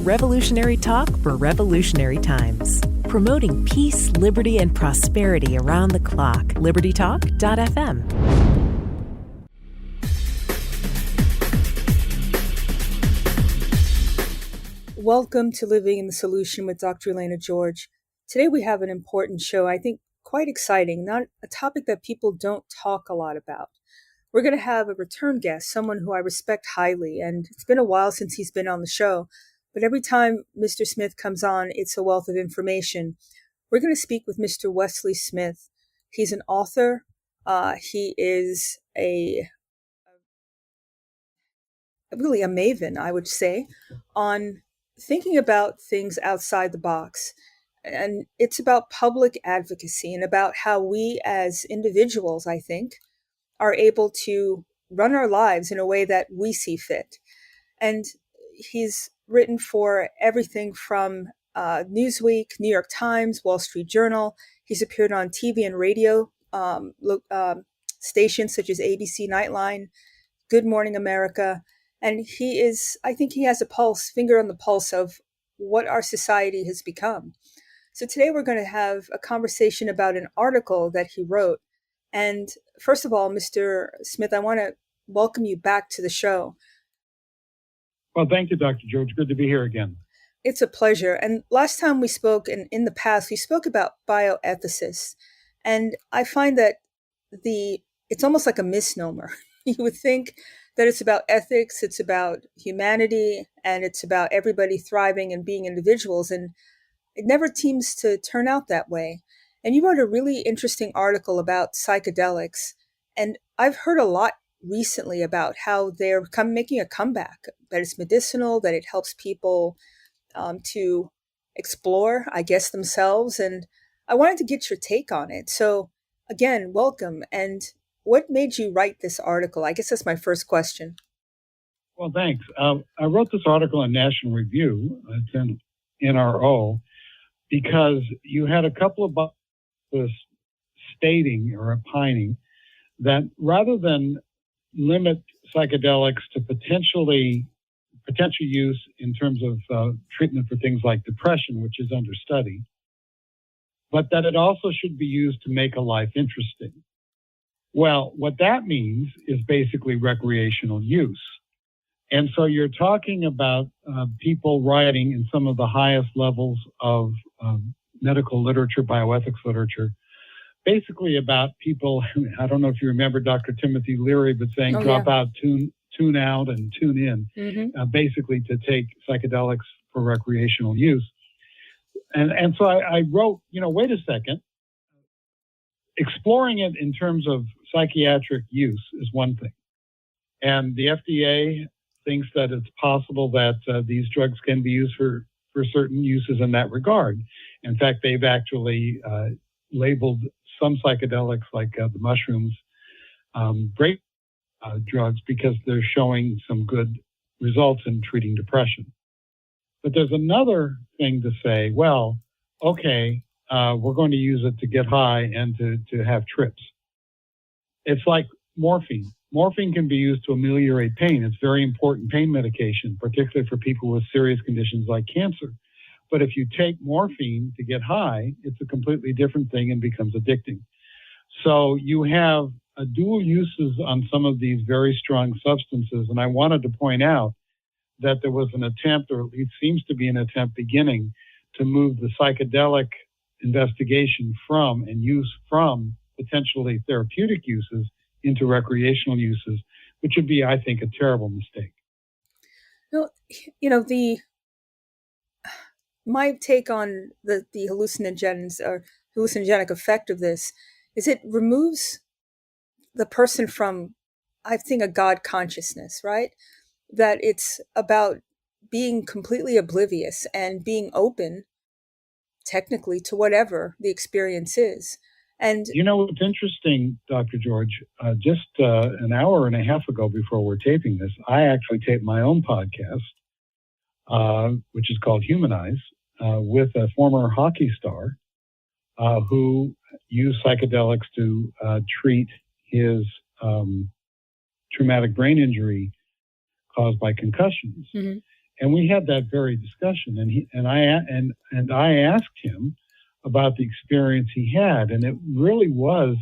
Revolutionary talk for revolutionary times. Promoting peace, liberty, and prosperity around the clock. LibertyTalk.fm. Welcome to Living in the Solution with Dr. Elena George. Today we have an important show, I think quite exciting, not a topic that people don't talk a lot about. We're going to have a return guest, someone who I respect highly, and it's been a while since he's been on the show, but every time Mr. Smith comes on, it's a wealth of information. We're going to speak with Mr. Wesley Smith. He's an author. He is really a maven, I would say, on thinking about things outside the box. And it's about public advocacy and about how we as individuals, I think, are able to run our lives in a way that we see fit. And he's written for everything from Newsweek, New York Times, Wall Street Journal. He's appeared on TV and radio stations such as ABC Nightline, Good Morning America. And I think he has a finger on the pulse of what our society has become. So today we're going to have a conversation about an article that he wrote. And first of all, Mr. Smith, I want to welcome you back to the show. Well, thank you, Dr. George. Good to be here again. It's a pleasure. And last time we spoke, and in the past, we spoke about bioethicists. And I find that it's almost like a misnomer. You would think that it's about ethics, it's about humanity, and it's about everybody thriving and being individuals. And it never seems to turn out that way. And you wrote a really interesting article about psychedelics. And I've heard a lot recently about how they're making a comeback, that it's medicinal, that it helps people to explore, I guess, themselves. And I wanted to get your take on it. So again, welcome. And what made you write this article? I guess that's my first question. Well, thanks. I wrote this article in National Review, it's in NRO, because you had a couple of books stating or opining that rather than limit psychedelics to potential use in terms of treatment for things like depression, which is under study, but that it also should be used to make a life interesting. Well, what that means is basically recreational use. And so you're talking about people writing in some of the highest levels of medical literature, bioethics literature, basically about people, I don't know if you remember Dr. Timothy Leary, but saying drop out, tune out, and tune in, basically to take psychedelics for recreational use. And so I wrote, wait a second. Exploring it in terms of psychiatric use is one thing. And the FDA thinks that it's possible that these drugs can be used for certain uses in that regard. In fact, they've actually labeled some psychedelics like the mushrooms great drugs because they're showing some good results in treating depression. But there's another thing to say, well, okay, we're going to use it to get high and to have trips. It's like morphine. Morphine can be used to ameliorate pain. It's very important pain medication, particularly for people with serious conditions like cancer. But if you take morphine to get high, it's a completely different thing and becomes addicting. So you have dual uses on some of these very strong substances. And I wanted to point out that there was an attempt, or at least seems to be an attempt beginning, to move the psychedelic investigation from and use from potentially therapeutic uses into recreational uses, which would be, I think, a terrible mistake. Well, my take on the hallucinogens or hallucinogenic effect of this is it removes the person from, I think, a God consciousness, right? That it's about being completely oblivious and being open technically to whatever the experience is. And what's interesting, Dr. George, just an hour and a half ago before we're taping this, I actually taped my own podcast, which is called Humanize, with a former hockey star who used psychedelics to treat his traumatic brain injury caused by concussions. Mm-hmm. And we had that very discussion, and I asked him about the experience he had, and it really was